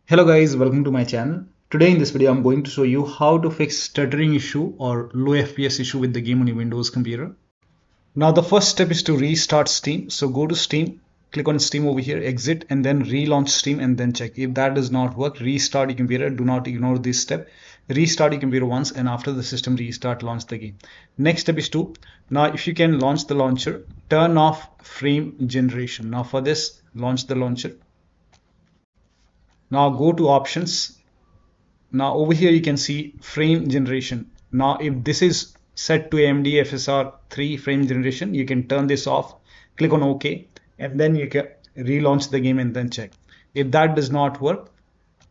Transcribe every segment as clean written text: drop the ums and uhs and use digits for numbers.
Hello guys, welcome to my channel. Today in this video I'm going to show you how to fix stuttering issue or low FPS issue with the game on your Windows computer. Now the first step is to restart Steam. So go to Steam, click on Steam over here, exit, and then relaunch Steam and then check. If that does not work, restart your computer. Do not ignore this step. Restart your computer once, and after the system restart, launch the game. Next step is to, now if you can launch the launcher, turn off frame generation. Now for this, launch the launcher. Now go to options. Now over here you can see frame generation. Now if this is set to AMD FSR 3 frame generation, you can turn this off, click on OK, and then you can relaunch the game and then check. If that does not work,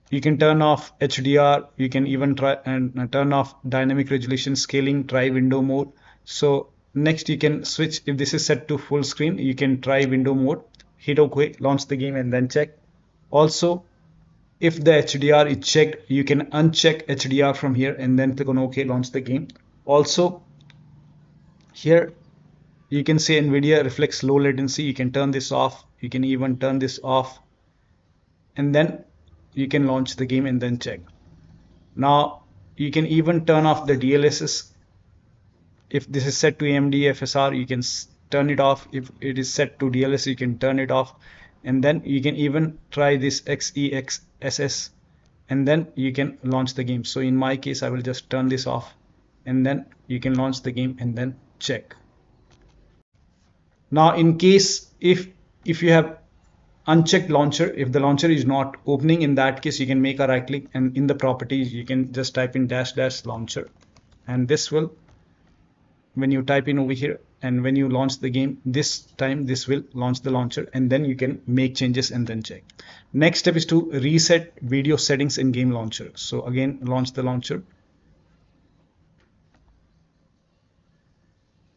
you can turn off HDR, you can even try and turn off dynamic resolution scaling, try window mode. So next you can switch, if this is set to full screen, you can try window mode, hit OK, launch the game and then check. Also, if the HDR is checked, you can uncheck HDR from here and then click on OK, launch the game. Also, here you can say NVIDIA reflects low latency. You can turn this off. You can even turn this off. And then you can launch the game and then check. Now, you can even turn off the DLSS. If this is set to AMD FSR, you can turn it off. If it is set to DLSS, you can turn it off. And then you can even try this XEXSS and then you can launch the game. So in my case, I will just turn this off and then you can launch the game and then check. Now in case if you have unchecked launcher, if the launcher is not opening, in that case you can make a right click and in the properties you can just type in -- launcher, and this will, when you type in over here and when you launch the game, this time this will launch the launcher and then you can make changes and then check. Next step is to reset video settings in game launcher. So again, launch the launcher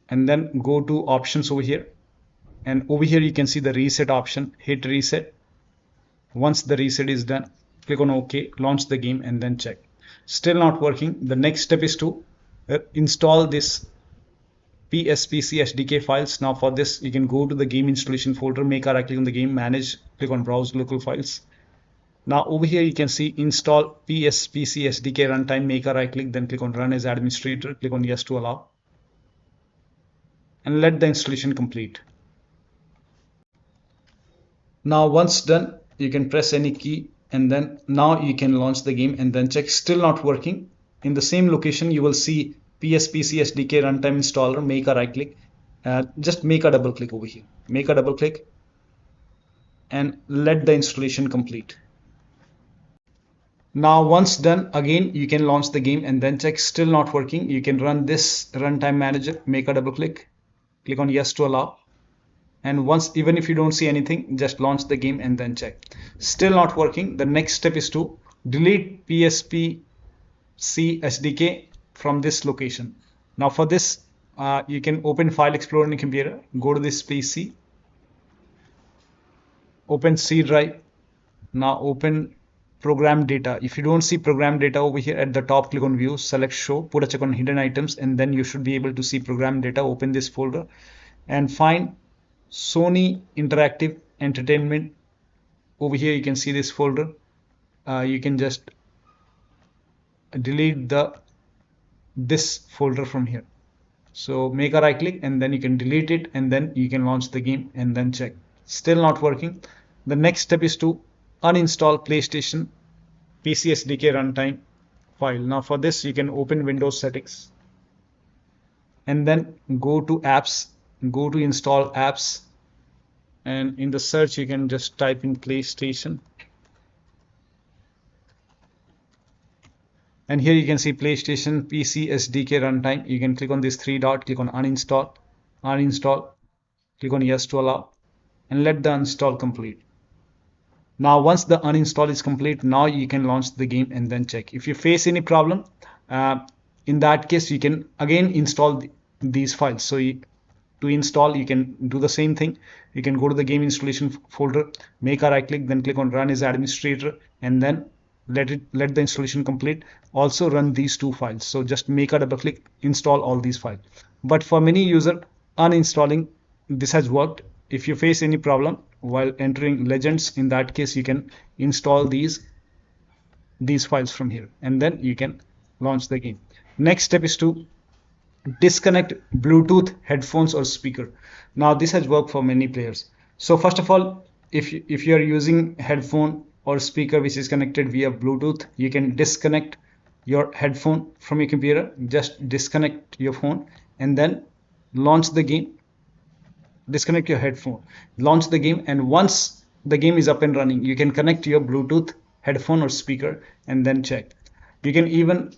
and then go to options over here, and over here you can see the reset option. Hit reset. Once the reset is done, click on OK, launch the game and then check. Still not working. The next step is to install this PSPC SDK files. Now for this, you can go to the game installation folder, make a right click on the game, manage, click on browse local files. Now over here you can see install PSPC SDK runtime, make a right click, then click on run as administrator, click on yes to allow, and let the installation complete. Now once done, you can press any key and then now you can launch the game and then check. Still not working. In the same location you will see PSPC SDK runtime installer, make a right click, just make a double click over here, make a double click and let the installation complete. Now once done, again you can launch the game and then check. Still not working. You can run this runtime manager, make a double click, click on yes to allow, and once, even if you don't see anything, just launch the game and then check. Still not working. The next step is to delete PSPC SDK from this location. Now for this, you can open File Explorer on your computer, go to this PC, open C drive. Now open ProgramData. If you don't see ProgramData over here at the top, click on View, select Show, put a check on Hidden Items, and then you should be able to see ProgramData. Open this folder and find Sony Interactive Entertainment. Over here you can see this folder. You can just delete this folder from here. So make a right click and then you can delete it and then you can launch the game and then check. Still not working. The next step is to uninstall PlayStation PC SDK runtime file. Now for this, you can open Windows settings and then go to apps, go to install apps, and in the search you can just type in PlayStation, and here you can see PlayStation PC SDK runtime. You can click on this three dot, click on uninstall, uninstall, click on yes to allow, and let the uninstall complete. Now once the uninstall is complete, now you can launch the game and then check. If you face any problem, in that case you can again install these files. So to install, you can do the same thing. You can go to the game installation folder, make a right click, then click on run as administrator, and then let the installation complete. Also run these two files. So just make a double click, install all these files. But for many users, uninstalling this has worked. If you face any problem while entering legends, in that case you can install these these files from here, and then you can launch the game. Next step is to disconnect Bluetooth headphones or speaker. Now this has worked for many players. So first of all, if you are using headphone or speaker which is connected via Bluetooth, you can disconnect your headphone from your computer. Just disconnect your phone and then launch the game. Disconnect your headphone, launch the game, and once the game is up and running, you can connect your Bluetooth headphone or speaker and then check. You can even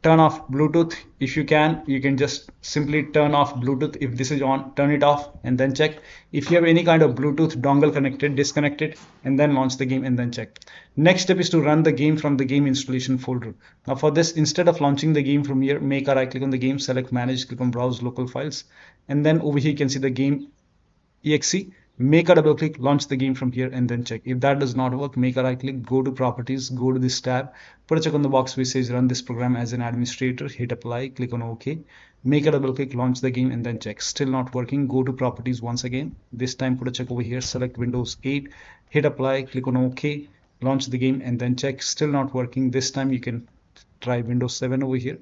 turn off Bluetooth. If you can just simply turn off Bluetooth. If this is on, turn it off and then check. If you have any kind of Bluetooth dongle connected, disconnect it and then launch the game and then check. Next step is to run the game from the game installation folder. Now for this, instead of launching the game from here, make a right click on the game, select manage, click on browse local files, and then over here you can see the game exe. Make a double click, launch the game from here and then check. If that does not work, make a right click, go to properties, go to this tab, put a check on the box which says run this program as an administrator, hit apply, click on OK, make a double click, launch the game and then check. Still not working, go to properties once again. This time put a check over here, select Windows 8, hit apply, click on OK, launch the game and then check. Still not working. This time you can try Windows 7 over here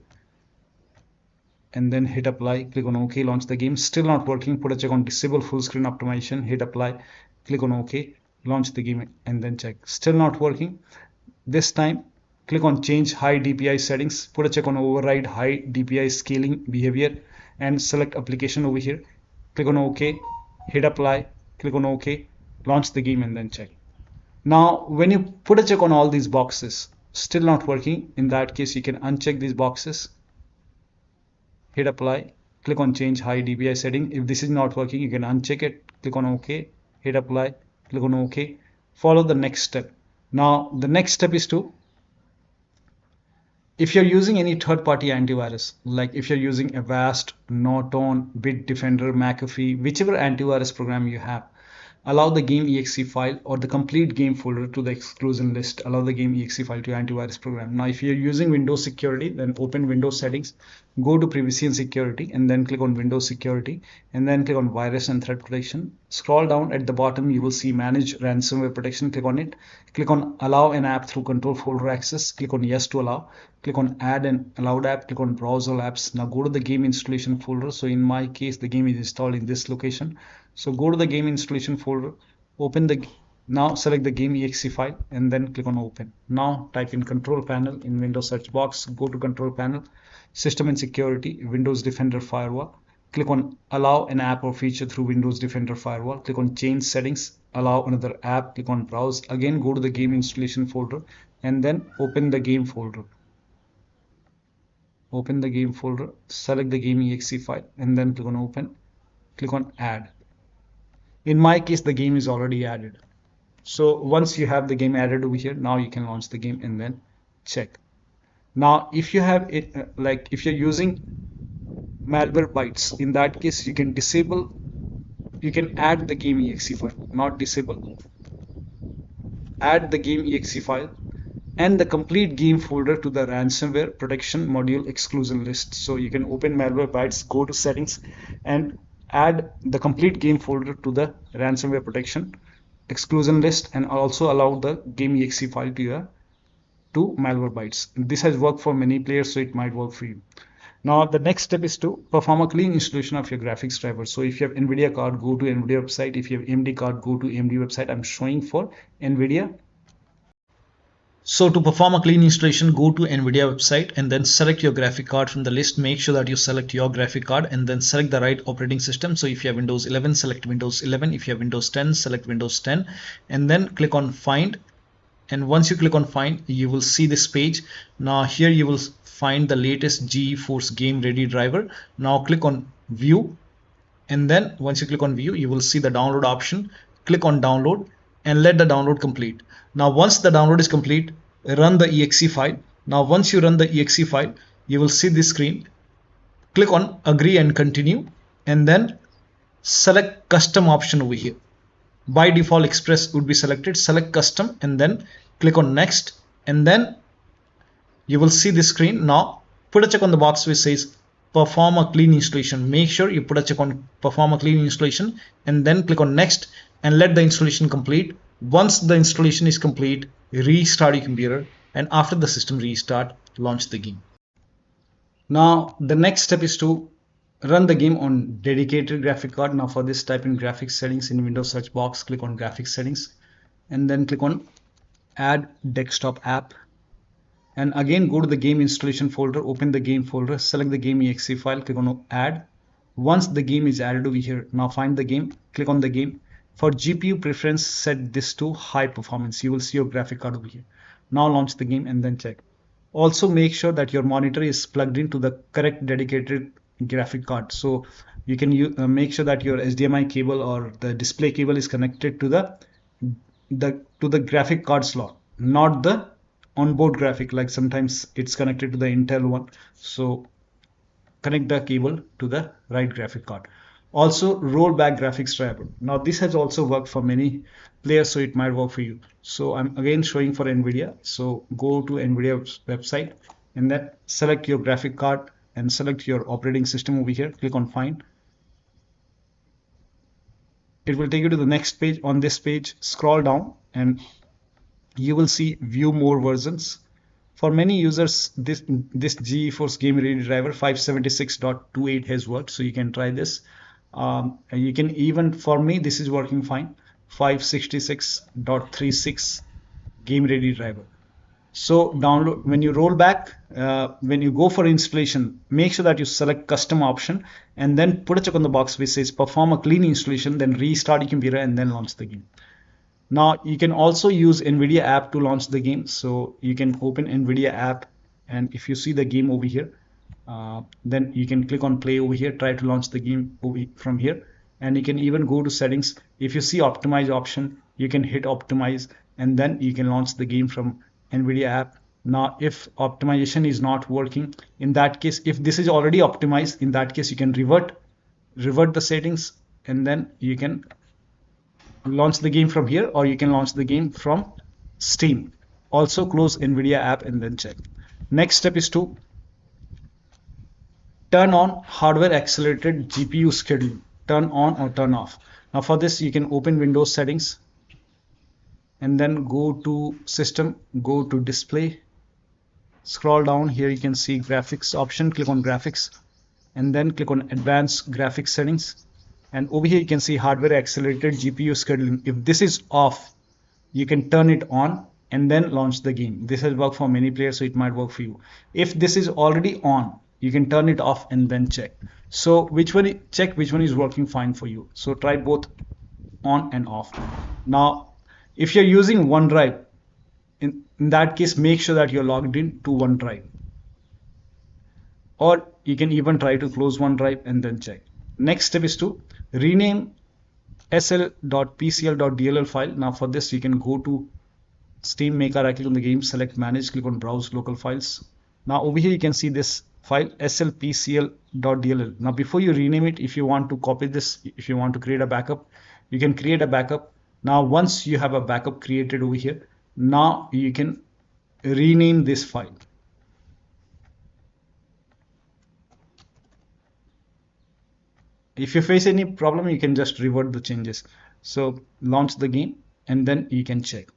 and then hit apply, click on OK, launch the game. Still not working, put a check on disable full screen optimization, hit apply, click on OK, launch the game and then check. Still not working. This time click on change high DPI settings, put a check on override high DPI scaling behavior and select application over here, click on OK, hit apply, click on OK, launch the game and then check. Now when you put a check on all these boxes, still not working, in that case you can uncheck these boxes, hit apply, click on change high DPI setting. If this is not working, you can uncheck it, click on OK, hit apply, click on OK, follow the next step. Now the next step is to, if you're using any third-party antivirus, like if you're using Avast, Norton, Bitdefender, McAfee, whichever antivirus program you have, allow the game exe file or the complete game folder to the exclusion list. Allow the game exe file to your antivirus program. Now if you're using Windows security, then open Windows settings, go to privacy and security and then click on Windows security and then click on virus and threat protection. Scroll down at the bottom, you will see manage ransomware protection. Click on it, click on allow an app through control folder access, click on yes to allow, click on add an allowed app, click on browse all apps. Now go to the game installation folder. So in my case the game is installed in this location, so go to the game installation folder, open the, now select the game exe file and then click on open. Now type in control panel in Windows search box, go to control panel, system and security, Windows Defender firewall, click on allow an app or feature through Windows Defender firewall, click on change settings, allow another app, click on browse, again go to the game installation folder and then open the game folder. Open the game folder, select the game exe file and then click on open, click on add. In my case the game is already added. So once you have the game added over here, now you can launch the game and then check. Now if you have it, like if you're using malware bytes, in that case you can disable, you can add the game exe file, not disable, add the game exe file and the complete game folder to the ransomware protection module exclusion list. So you can open malware bytes, go to settings and add the complete game folder to the ransomware protection exclusion list and also allow the game exe file to malware bytes. This has worked for many players, so it might work for you. Now the next step is to perform a clean installation of your graphics driver. So if you have NVIDIA card, go to NVIDIA website. If you have AMD card, go to AMD website. I'm showing for NVIDIA. So to perform a clean installation, go to NVIDIA website and then select your graphic card from the list. Make sure that you select your graphic card and then select the right operating system. So if you have Windows 11, select Windows 11. If you have Windows 10, select Windows 10 and then click on find. And once you click on find, you will see this page. Now here you will find the latest GeForce Game Ready driver. Now click on view and then once you click on view, you will see the download option. Click on download and let the download complete. Now once the download is complete, run the exe file. Now once you run the exe file, you will see this screen. Click on agree and continue and then select custom option over here. By default Express would be selected, select custom and then click on next and then you will see this screen. Now put a check on the box which says perform a clean installation. Make sure you put a check on perform a clean installation and then click on next and let the installation complete. Once the installation is complete, restart your computer and after the system restart, launch the game. Now the next step is to run the game on dedicated graphic card. Now for this, type in graphics settings in Windows search box, click on graphics settings, and then click on add desktop app, and again go to the game installation folder, open the game folder, select the game exe file, click on add. Once the game is added over here, now find the game, click on the game. For GPU preference, set this to high performance. You will see your graphic card over here. Now launch the game and then check. Also make sure that your monitor is plugged into the correct dedicated graphic card. So you can make sure that your HDMI cable or the display cable is connected to the graphic card slot, not the onboard graphic, like sometimes it's connected to the Intel one. So connect the cable to the right graphic card. Also rollback graphics driver. Now this has also worked for many players, so it might work for you. So I'm again showing for NVIDIA. So go to NVIDIA website and then select your graphic card and select your operating system over here. Click on find. It will take you to the next page. On this page, scroll down and you will see view more versions. For many users, this GeForce Game Ready driver 576.28 has worked, so you can try this. You can even, for me, this is working fine. 566.36 Game Ready driver. So download, when you roll back, when you go for installation, make sure that you select custom option and then put a check on the box which says perform a clean installation, then restart your computer and then launch the game. Now you can also use NVIDIA app to launch the game. So you can open NVIDIA app, and if you see the game over here, then you can click on play over here, try to launch the game from here, and you can even go to settings. If you see optimize option, you can hit optimize and then you can launch the game from NVIDIA app. Now if optimization is not working, in that case, if this is already optimized, in that case you can revert the settings and then you can launch the game from here, or you can launch the game from Steam. Also close NVIDIA app and then check. Next step is to turn on hardware accelerated GPU scheduling. Turn on or turn off. Now for this, you can open Windows settings and then go to system, go to display, scroll down here, you can see graphics option, click on graphics and then click on advanced graphics settings. And over here you can see hardware accelerated GPU scheduling. If this is off, you can turn it on and then launch the game. This has worked for many players, so it might work for you. If this is already on, you can turn it off and then check. So check which one is working fine for you. So try both on and off. Now, if you're using OneDrive, in that case, make sure that you're logged in to OneDrive. Or you can even try to close OneDrive and then check. Next step is to rename sl.pcl.dll file. Now for this, you can go to Steam, make a right click on the game, select manage, click on browse local files. Now over here you can see this file slpcl.dll. Now before you rename it, if you want to copy this, if you want to create a backup, you can create a backup. Now once you have a backup created over here, now you can rename this file. If you face any problem, you can just revert the changes. So launch the game and then you can check.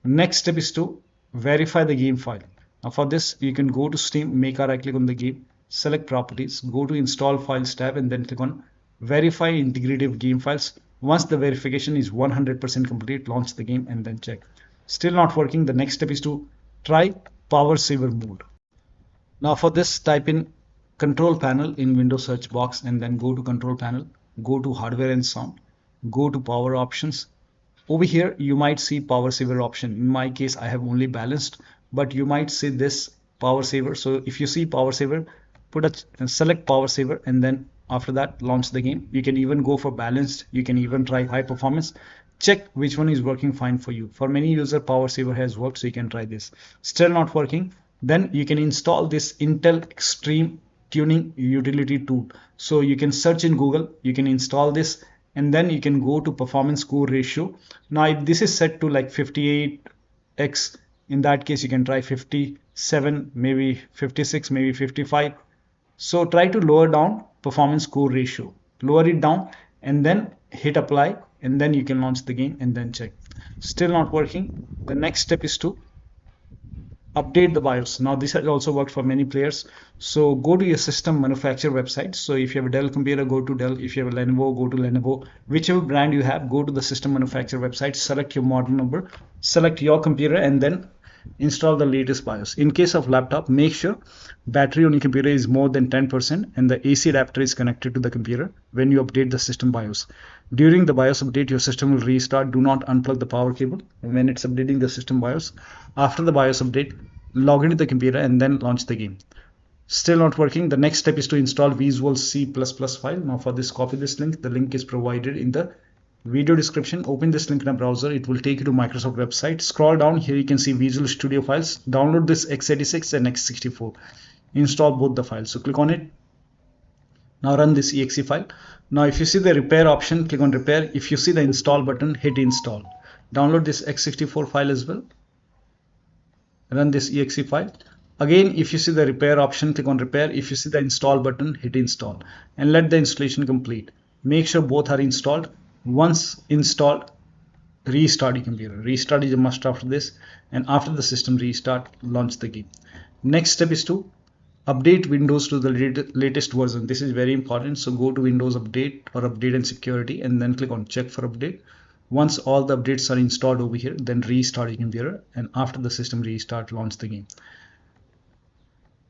Next step is to verify the game file. Now for this, you can go to Steam, make a right click on the game, select properties, go to install files tab and then click on verify integrity of game files. Once the verification is 100% complete, launch the game and then check. Still not working. The next step is to try power saver mode. Now for this, type in control panel in Windows search box and then go to control panel, go to hardware and sound, go to power options. Over here you might see power saver option. In my case, I have only balanced, but you might see this power saver. So if you see power saver, select power saver and then after that launch the game. You can even go for balanced, you can even try high performance. Check which one is working fine for you. For many user, power saver has worked, so you can try this. Still not working, then you can install this Intel Extreme Tuning utility tool. So you can search in Google, you can install this and then you can go to performance core ratio. Now if this is set to like 58x, in that case you can try 57, maybe 56, maybe 55. So try to lower down performance core ratio, lower it down and then hit apply and then you can launch the game and then check. Still not working. The next step is to update the BIOS. Now this has also worked for many players. So go to your system manufacturer website. So if you have a Dell computer, go to Dell. If you have a Lenovo, go to Lenovo. Whichever brand you have, go to the system manufacturer website, select your model number, select your computer, and then install the latest BIOS. In case of laptop, make sure battery on your computer is more than 10% and the AC adapter is connected to the computer when you update the system BIOS. During the BIOS update, your system will restart. Do not unplug the power cable when it's updating the system BIOS. After the BIOS update, log into the computer and then launch the game. Still not working. The next step is to install Visual C++ file. Now for this, copy this link. The link is provided in the video description. Open this link in a browser. It will take you to Microsoft website. Scroll down. Here you can see Visual Studio files. Download this x86 and x64. Install both the files. So click on it. Now run this exe file. Now if you see the repair option, click on repair. If you see the install button, hit install. Download this x64 file as well. Run this exe file. Again, if you see the repair option, click on repair. If you see the install button, hit install and let the installation complete. Make sure both are installed. Once installed, restart your computer. Restart is a must after this, and after the system restart, launch the game. Next step is to update Windows to the latest version. This is very important. So go to Windows Update or Update and Security and then click on check for update. Once all the updates are installed over here, then restart your computer, and after the system restart, launch the game.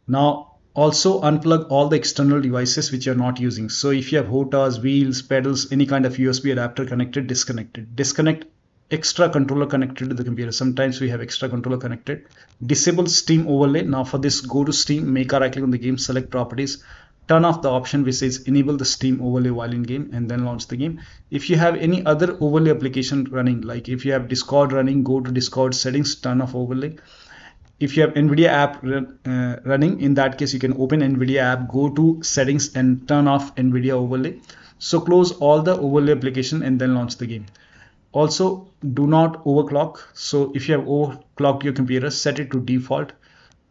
Now also unplug all the external devices which you're not using. So if you have HOTAs, wheels, pedals, any kind of USB adapter connected, disconnect it. Disconnect extra controller connected to the computer. Sometimes we have extra controller connected. Disable Steam overlay. Now for this, go to Steam, make a right click on the game, select properties, turn off the option which says enable the Steam overlay while in game, and then launch the game. If you have any other overlay application running, like if you have Discord running, go to Discord settings, turn off overlay. If you have NVIDIA app running, in that case you can open NVIDIA app, go to settings and turn off NVIDIA overlay. So close all the overlay application and then launch the game. Also do not overclock. So if you have overclocked your computer, set it to default.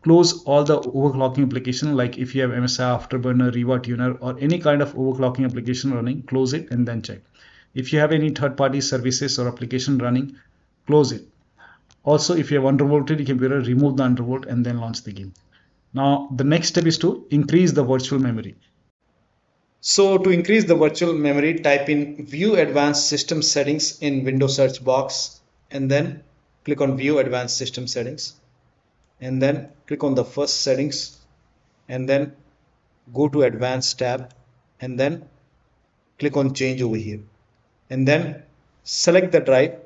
Close all the overclocking application, like if you have MSI Afterburner, Riva Tuner, or any kind of overclocking application running, close it and then check. If you have any third-party services or application running, close it. Also, if you have undervolted your computer, remove the undervolt and then launch the game. Now, the next step is to increase the virtual memory. So to increase the virtual memory, type in View Advanced System Settings in Windows search box and then click on View Advanced System Settings and then click on the first settings and then go to Advanced tab and then click on Change over here and then select the drive.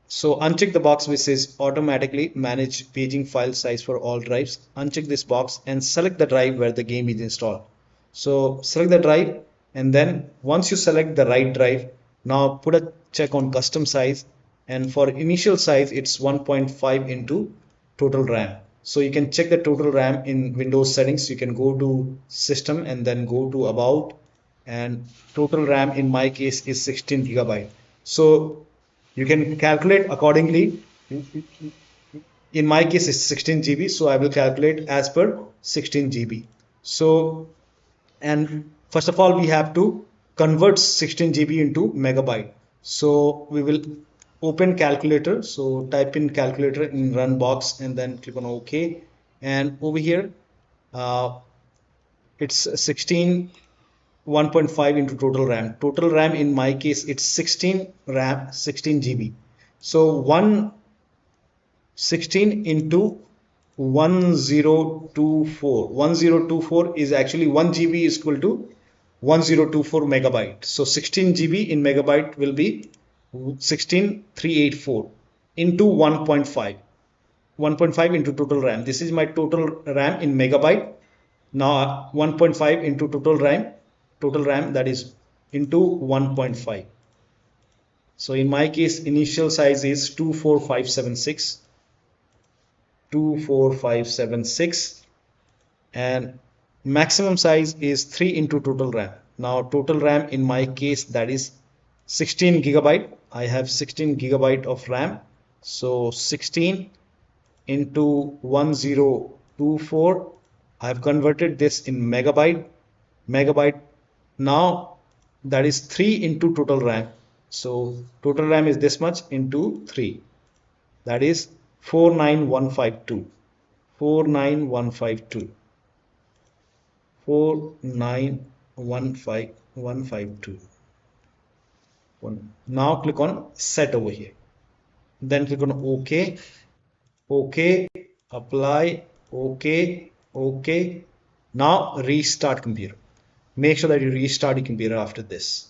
So uncheck the box which says automatically manage paging file size for all drives. Uncheck this box and select the drive where the game is installed. So select the drive and then once you select the right drive, now put a check on custom size, and for initial size it's 1.5 into total RAM. So you can check the total RAM in Windows settings. You can go to system and then go to about, and total RAM in my case is 16 GB. So you can calculate accordingly. In my case it's 16 GB, so I will calculate as per 16 GB. So, and first of all we have to convert 16 GB into megabyte. So we will open calculator. So type in calculator in run box and then click on OK, and over here it's 16 1.5 into total RAM. Total RAM in my case it's 16 RAM, 16 GB. So 16 into 1024. 1024 is actually 1 GB is equal to 1024 megabyte. So 16 GB in megabyte will be 16384 into 1.5. 1.5 into total RAM. This is my total RAM in megabyte. Now 1.5 into total RAM, that is into 1.5. So in my case initial size is 24576 and maximum size is 3 into total RAM. Now total RAM in my case, that is 16 GB. I have 16 GB of RAM. So 16 into 1024, I have converted this in megabyte. Now that is 3 into total RAM. So total RAM is this much into 3, that is 49152 49152 4915152. Now click on set over here, then click on OK, OK, apply, OK, OK. Now restart computer. Make sure that you restart your computer after this.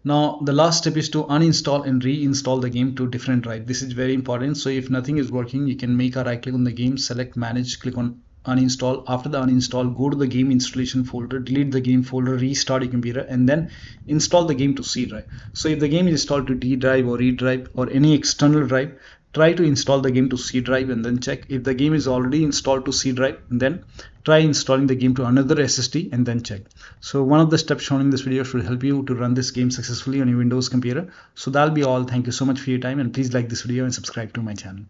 Now the last step is to uninstall and reinstall the game to different drive. This is very important. So if nothing is working, you can make a right click on the game, select manage, click on uninstall. After the uninstall, go to the game installation folder, delete the game folder, restart your computer, and then install the game to C drive. So if the game is installed to D drive or E drive or any external drive, try to install the game to C drive and then check. If the game is already installed to C drive, then try installing the game to another SSD and then check. So one of the steps shown in this video should help you to run this game successfully on your Windows computer. So that'll be all. Thank you so much for your time, and please like this video and subscribe to my channel.